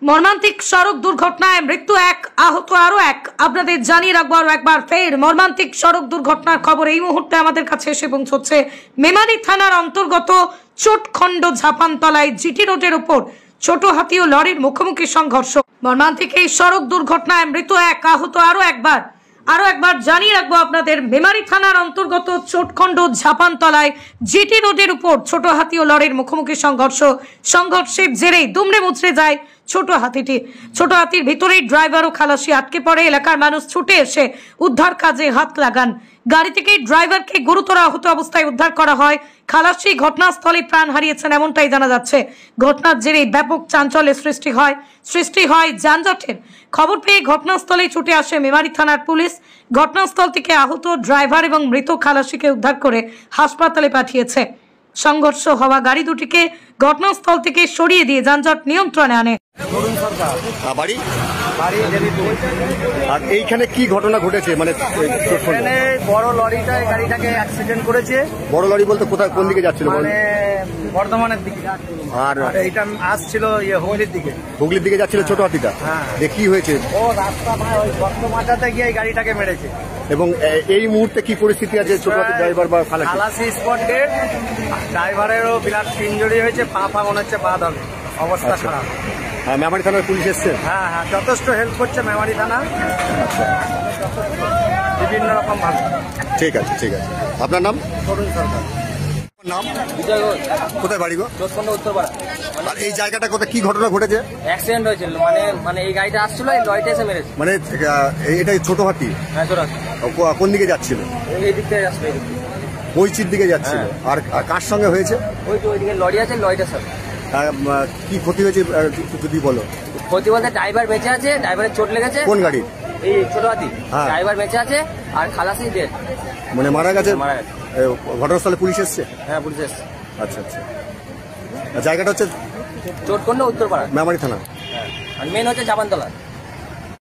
মর্মান্তিক সড়ক দুর্ঘটনায় মৃত্যু এক, আহত আরো এক। আপনাদের জানিয়ে রাখবো আরো একবার ফের মর্মান্তিক সড়ক দুর্ঘটনার খবর এই মুহূর্তে আমাদের কাছে এসে পৌঁছচ্ছে। মেমারি থানার অন্তর্গত চোটখণ্ড ঝাপানতলায় জিটি রোডের উপর ছোট হাতি ও লরির মুখোমুখি সংঘর্ষ। মর্মান্তিক এই সড়ক দুর্ঘটনায় মৃত্যু এক, আহত আরো একবার জানিয়ে রাখবো আপনাদের, মেমারি থানার অন্তর্গত চোটখণ্ড ঝাপানতলায় জিটি রোডের উপর ছোট হাতি ও লরির মুখোমুখি সংঘর্ষের জেরেই দুমড়ে মুচড়ে যায় ছোট হাতিটি। ছোট হাতির ভিতরেই ড্রাইভার ও খালাসি আটকে পড়ে। এলাকার মানুষ ছুটে এসে উদ্ধার কাজে হাত লাগান। গাড়ি থেকে ড্রাইভারকে গুরুতর আহত অবস্থায় উদ্ধার করা হয়। খালাসি ঘটনাস্থলে প্রাণ হারিয়েছেন এমনটাই জানা যাচ্ছে। ঘটনার জেরে ব্যাপক চাঞ্চল্যের সৃষ্টি হয় যানজটের। খবর পেয়ে ঘটনাস্থলে ছুটে আসে মেমারি থানার পুলিশ। ঘটনাস্থল থেকে আহত ড্রাইভার এবং মৃত খালাসিকে উদ্ধার করে হাসপাতালে পাঠিয়েছে। সংঘর্ষ হওয়া গাড়ি দুটিকে ঘটনাস্থল থেকে সরিয়ে দিয়ে যানজট নিয়ন্ত্রণে আনে। আর এইখানে কি ঘটনা ঘটেছে? মানে বড় লরিটা গাড়িটাকে অ্যাক্সিডেন্ট করেছে। বড় লরি বলতে কোথায়, কোন দিকে যাচ্ছিল? মানে বর্ধমানের দিকে। আর এইটা আসছিল হুগলির দিকে যাচ্ছিল ছোট হাতিটা। কি হয়েছে? ও রাস্তা ওই বর্ধমানটাতে গিয়ে গাড়িটাকে মেরেছে। এবং এই মুহূর্তে কি পরিস্থিতি আছে ছোট হাতি ড্রাইভার বা খালাসি স্পট ডেড। ড্রাইভারেরও বিরাট ইনজুরি হয়েছে, পা মনে হচ্ছে পা ধরে, অবস্থা খারাপ। হ্যাঁ, মেমারি থানার পুলিশ এসছে। হ্যাঁ, যথেষ্ট হেল্প করছে মেমারি থানা, বিভিন্ন রকম ভাবে। ঠিক আছে। আপনার নাম? তরুণ সরকার। নাম? বিজয় ঘোষ। কোথায় বাড়ি গো? চোটখণ্ড উত্তরপাড়া। আর এই জায়গাটা কোথায় কি ঘটনা ঘটেছে? অ্যাক্সিডেন্ট হয়েছিল, মানে এই গাড়িটা আসছিল, এই লরিটা এসে মেরেছে। মানে এটাই ছোট হাতি? হ্যাঁ, ছোট হাতি। কোন দিকে যাচ্ছিল? এই দিক থেকে আসবে, ওইচির দিকে যাচ্ছিল। আর কার সঙ্গে হয়েছে? ওইদিকে লরি আছে, লরিটার সাথে। কি ক্ষতি হয়েছে যদি বলো? ক্ষতি বলতে ড্রাইভার বেঁচে আছে, ড্রাইভারের চোট লেগেছে। কোন গাড়ি? এই ছোট হাতি। ড্রাইভার বেঁচে আছে আর খালাসি ডেড, মানে মারা গেছে। ঘটনাস্থলে পুলিশ এসছে? হ্যাঁ, পুলিশ এসছে। আচ্ছা। জায়গাটা হচ্ছে চোটখণ্ড উত্তরপাড়া, মেমারি থানা। আর মেন হচ্ছে ঝাপানতলা।